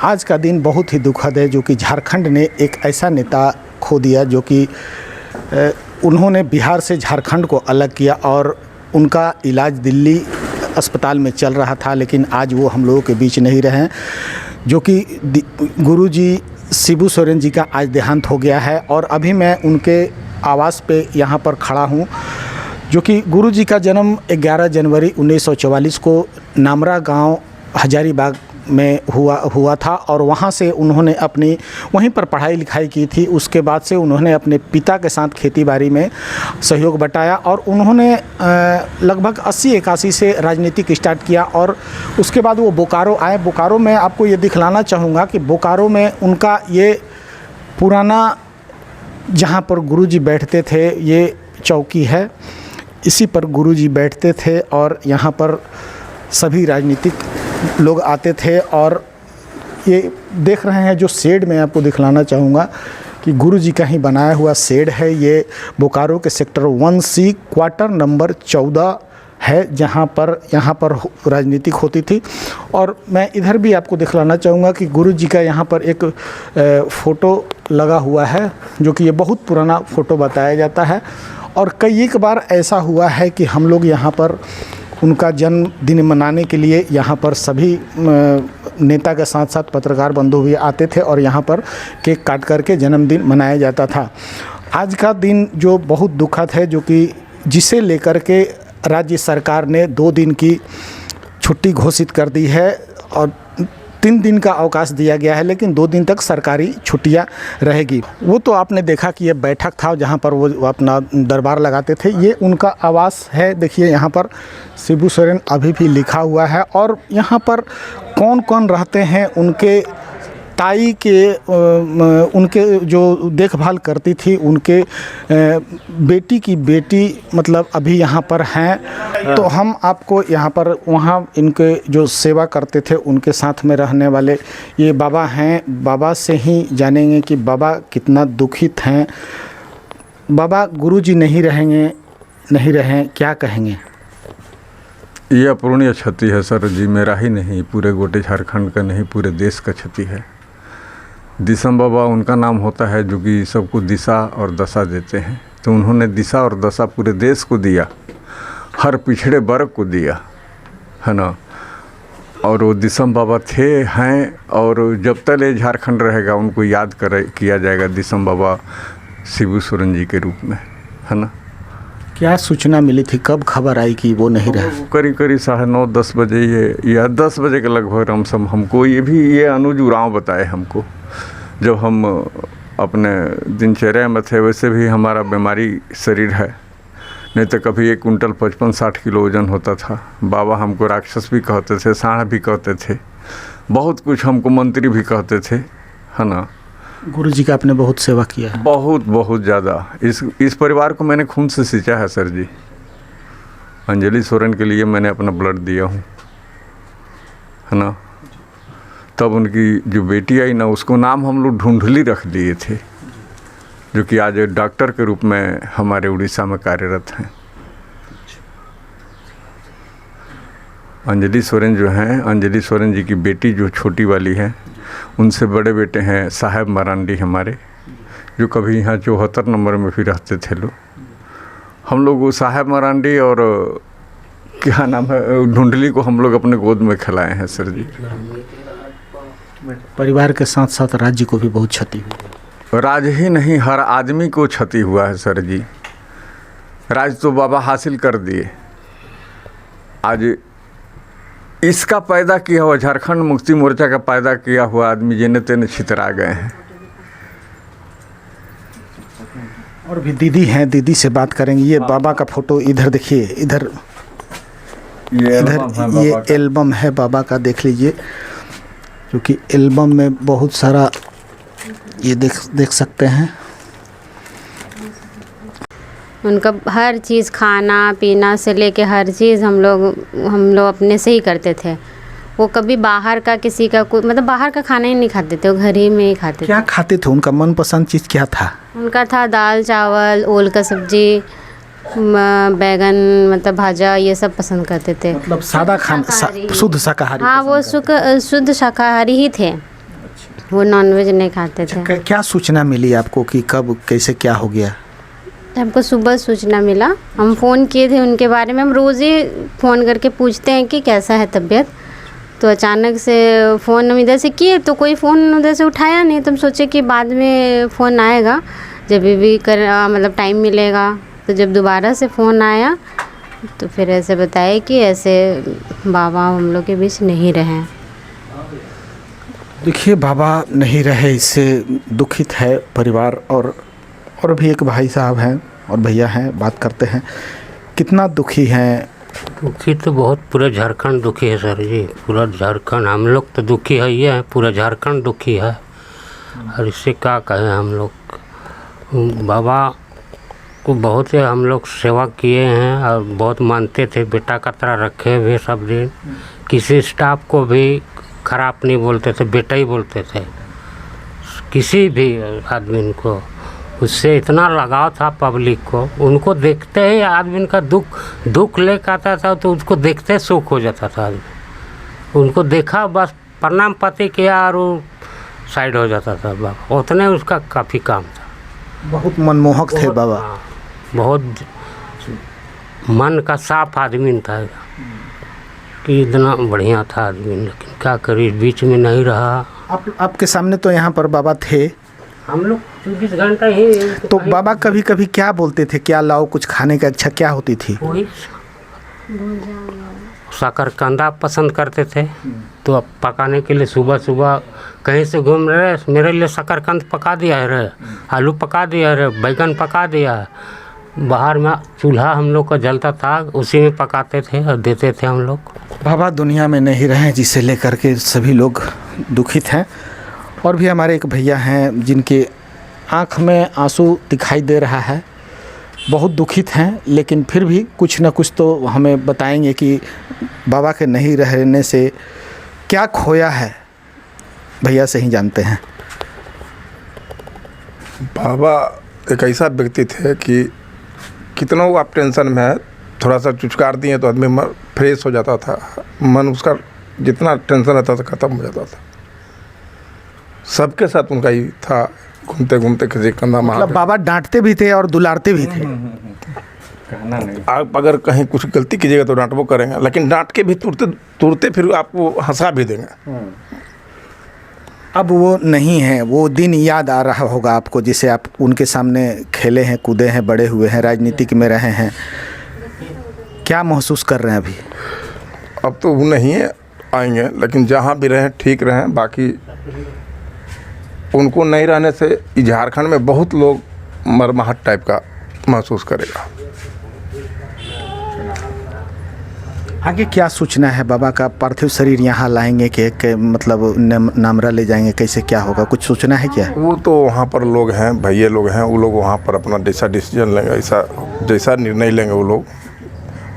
आज का दिन बहुत ही दुखद है, जो कि झारखंड ने एक ऐसा नेता खो दिया जो कि उन्होंने बिहार से झारखंड को अलग किया और उनका इलाज दिल्ली अस्पताल में चल रहा था, लेकिन आज वो हम लोगों के बीच नहीं रहे। जो कि गुरुजी शिबू सोरेन जी का आज देहांत हो गया है और अभी मैं उनके आवास पे यहाँ पर खड़ा हूँ। जो कि गुरुजी का जन्म 11 जनवरी 1944 को नामरा गांव हजारीबाग में हुआ था और वहाँ से उन्होंने अपनी वहीं पर पढ़ाई लिखाई की थी। उसके बाद से उन्होंने अपने पिता के साथ खेतीबाड़ी में सहयोग बटाया और उन्होंने लगभग 80-81 से राजनीतिक स्टार्ट किया और उसके बाद वो बोकारो आए। बोकारो में आपको ये दिखलाना चाहूँगा कि बोकारो में उनका ये पुराना जहाँ पर गुरुजी बैठते थे, ये चौकी है, इसी पर गुरुजी बैठते थे और यहाँ पर सभी राजनीतिक लोग आते थे। और ये देख रहे हैं जो शेड मैं आपको दिखलाना चाहूँगा कि गुरुजी का ही बनाया हुआ शेड है। ये बोकारो के सेक्टर 1C क्वार्टर नंबर 14 है, जहाँ पर यहाँ पर राजनीतिक होती थी। और मैं इधर भी आपको दिखलाना चाहूँगा कि गुरुजी का यहाँ पर एक फ़ोटो लगा हुआ है, जो कि ये बहुत पुराना फ़ोटो बताया जाता है। और कई एक बार ऐसा हुआ है कि हम लोग यहाँ पर उनका जन्मदिन मनाने के लिए यहाँ पर सभी नेता के साथ साथ पत्रकार बंधु भी आते थे और यहाँ पर केक काट करके जन्मदिन मनाया जाता था। आज का दिन जो बहुत दुखद है, जो कि जिसे लेकर के राज्य सरकार ने 2 दिन की छुट्टी घोषित कर दी है और 3 दिन का अवकाश दिया गया है, लेकिन 2 दिन तक सरकारी छुट्टियां रहेगी। वो तो आपने देखा कि ये बैठक था जहां पर वो अपना दरबार लगाते थे। ये उनका आवास है, देखिए यहाँ पर शिबू सोरेन अभी भी लिखा हुआ है। और यहाँ पर कौन कौन रहते हैं, उनके ताई के उनके जो देखभाल करती थी, उनके बेटी की बेटी मतलब अभी यहाँ पर हैं। तो हम आपको यहाँ पर वहाँ इनके जो सेवा करते थे उनके साथ में रहने वाले ये बाबा हैं। बाबा से ही जानेंगे कि बाबा कितना दुखित हैं। बाबा, गुरुजी नहीं रहें, क्या कहेंगे? ये अपूर्णीय क्षति है सर जी, मेरा ही नहीं, पूरे गोटे झारखंड का नहीं, पूरे देश का क्षति है। दिसम बाबा उनका नाम होता है जो कि सबको दिशा और दशा देते हैं। तो उन्होंने दिशा और दशा पूरे देश को दिया, हर पिछड़े वर्ग को दिया, है ना। और वो दिसम बाबा हैं और जब तक ये झारखंड रहेगा उनको याद किया जाएगा दिसम बाबा शिबू सोरेन जी के रूप में, है ना। क्या सूचना मिली थी, कब खबर आई कि वो नहीं रहे? करीब 9:30-10 बजे ये या 10 बजे के लगभग हमको ये अनुज उरांव बताए हमको। जब हम अपने दिनचर्या में थे, वैसे भी हमारा बीमारी शरीर है, नहीं तो कभी 1 कुंटल 55-60 किलो वजन होता था। बाबा हमको राक्षस भी कहते थे, साढ़ भी कहते थे, बहुत कुछ हमको मंत्री भी कहते थे, है ना। गुरुजी का आपने बहुत सेवा किया है। बहुत ज़्यादा। इस परिवार को मैंने खून से सींचा है सर जी। अंजलि सोरेन के लिए मैंने अपना ब्लड दिया हूँ, है ना। तब उनकी जो बेटी आई ना, उसको नाम हम लोग ढूंढली रख दिए थे, जो कि आज डॉक्टर के रूप में हमारे उड़ीसा में कार्यरत हैं। अंजलि सोरेन जो हैं, अंजलि सोरेन जी की बेटी जो छोटी वाली है, उनसे बड़े बेटे हैं साहेब मरांडी हमारे, जो कभी यहाँ 74 नंबर में भी रहते थे लोग। हम लोग साहेब मरांडी और क्या नाम है ढूंढली को हम लोग अपने गोद में खिलाए हैं सर जी। परिवार के साथ साथ राज्य को भी बहुत क्षति हुई। राज्य ही नहीं, हर आदमी को क्षति हुआ है सर जी। राज्य तो बाबा हासिल कर दिए, आज इसका पैदा किया हुआ झारखंड मुक्ति मोर्चा का पैदा किया हुआ आदमी जेने तेने छितरा गए हैं। और भी दीदी हैं, दीदी से बात करेंगे। ये बाबा का फोटो इधर देखिए, इधर ये एल्बम है बाबा का, देख लीजिए, क्योंकि एल्बम में बहुत सारा ये देख सकते हैं। उनका हर चीज़, खाना पीना से लेके हर चीज़ हम लोग अपने से ही करते थे। वो कभी बाहर का किसी का कोई मतलब बाहर का खाना ही नहीं खाते थे, वो घर ही में ही खाते थे। क्या खाते थे? उनका मनपसंद चीज़ क्या था? उनका था दाल चावल, ओल का सब्जी, बैगन मतलब भाजा, ये सब पसंद करते थे। मतलब सादा खाना, शुद्ध शाकाहारी? हाँ, वो शुद्ध शाकाहारी ही थे। वो नॉनवेज नहीं खाते थे। क्या सूचना मिली आपको कि कब कैसे क्या हो गया? हमको सुबह सूचना मिला, हम फ़ोन किए थे उनके बारे में। हम रोज़ ही फ़ोन करके पूछते हैं कि कैसा है तबीयत। तो अचानक से फ़ोन हम इधर से किए तो कोई फ़ोन उधर से उठाया नहीं। तो हम सोचे कि बाद में फ़ोन आएगा जब भी मतलब टाइम मिलेगा। तो जब दोबारा से फ़ोन आया तो फिर ऐसे बताया कि ऐसे बाबा हम लोग के बीच नहीं रहे। देखिए, बाबा नहीं रहे, इससे दुखित है परिवार। और भी एक भाई साहब हैं और भैया हैं, बात करते हैं। कितना दुखी हैं? दुखी तो बहुत पूरा झारखंड दुखी है सर जी, पूरा झारखंड। हम लोग तो दुखी है, ये है पूरा झारखंड दुखी है। और इससे क्या कहें हम लोग। बाबा को बहुत हम लोग सेवा किए हैं और बहुत मानते थे, बेटा का तरह रखे हुए सब दिन। किसी स्टाफ को भी खराब नहीं बोलते थे, बेटा ही बोलते थे किसी भी आदमी को। उससे इतना लगाव था पब्लिक को, उनको देखते ही आदमी का दुख लेकर आता था तो उसको देखते सुख हो जाता था आदमी। उनको देखा बस प्रणाम पाती किया और वो साइड हो जाता था बाबा। उतने उसका काफ़ी काम था। बहुत मनमोहक थे बाबा। बहुत मन का साफ आदमी था कि इतना बढ़िया था आदमी। लेकिन क्या करी, बीच में नहीं रहा। आपके सामने तो यहाँ पर बाबा थे, हम लोग 24 घंटा ही। तो बाबा कभी कभी क्या बोलते थे? क्या लाओ कुछ खाने का इच्छा क्या होती थी? वही शकरकंदा पसंद करते थे तो अब पकाने के लिए सुबह सुबह कहीं से घूम रहे, मेरे लिए शकरकंद पका दिया है रे, आलू पका दिया है रे, बैगन पका दिया है। बाहर में चूल्हा हम लोग का जलता था, उसी में पकाते थे और देते थे हम लोग। बाबा दुनिया में नहीं रहे, जिसे लेकर के सभी लोग दुखित हैं। और भी हमारे एक भैया हैं जिनके आँख में आंसू दिखाई दे रहा है, बहुत दुखित हैं, लेकिन फिर भी कुछ न कुछ तो हमें बताएंगे कि बाबा के नहीं रहने से क्या खोया है। भैया से ही जानते हैं। बाबा एक ऐसा व्यक्ति थे कि कितना वो आप टेंशन में है, थोड़ा सा चुचकार दिए तो आदमी फ्रेश हो जाता था, मन उसका जितना टेंशन रहता था ख़त्म हो जाता था। सबके साथ उनका ही था, घूमते घूमते किसी कंधा मार। मतलब बाबा डांटते भी थे और दुलारते भी थे। कहना नहीं। आप अगर कहीं कुछ गलती कीजिएगा तो डांटबो करेंगे, लेकिन डांट के भी तुरते फिर आपको हंसा भी देंगे। अब वो नहीं है, वो दिन याद आ रहा होगा आपको, जिसे आप उनके सामने खेले हैं, कूदे हैं, बड़े हुए हैं, राजनीतिक में रहे हैं। क्या महसूस कर रहे हैं अभी? अब तो वो नहीं है, आएंगे, लेकिन जहाँ भी रहें ठीक रहें। बाकी उनको नहीं रहने से झारखंड में बहुत लोग मरमाहट टाइप का महसूस करेगा। आगे क्या सूचना है? बाबा का पार्थिव शरीर यहाँ लाएंगे कि मतलब नामरा ले जाएंगे, कैसे क्या होगा, कुछ सूचना है क्या? वो तो वहाँ पर लोग हैं, भैया लोग हैं, वो लोग वहाँ पर अपना जैसा डिसीजन लेंगे, ऐसा जैसा निर्णय लेंगे वो लोग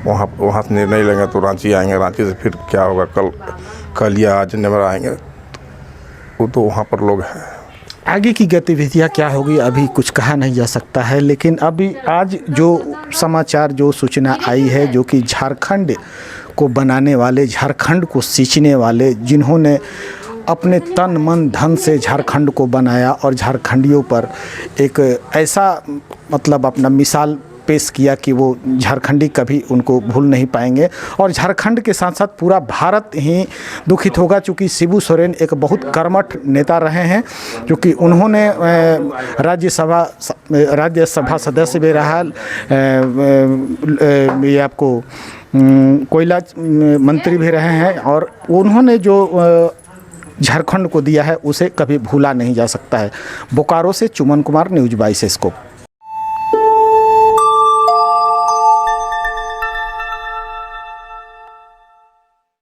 वहाँ से निर्णय लेंगे तो रांची आएंगे। रांची से फिर क्या होगा, कल या आज नेमरा आएंगे। वो तो वहाँ पर लोग हैं। आगे की गतिविधियाँ क्या होगी अभी कुछ कहा नहीं जा सकता है, लेकिन अभी आज जो समाचार, जो सूचना आई है, जो कि झारखंड को बनाने वाले, झारखंड को सींचने वाले, जिन्होंने अपने तन मन धन से झारखंड को बनाया और झारखंडियों पर एक ऐसा मतलब अपना मिसाल पेश किया कि वो झारखंडी कभी उनको भूल नहीं पाएंगे। और झारखंड के साथ साथ पूरा भारत ही दुखित होगा, चूँकि शिबू सोरेन एक बहुत कर्मठ नेता रहे हैं, क्योंकि उन्होंने राज्यसभा सदस्य भी रहा, ये आपको कोयला मंत्री भी रहे हैं, और उन्होंने जो झारखंड को दिया है उसे कभी भूला नहीं जा सकता है। बोकारो से चुमन कुमार, न्यूज़ 22 को।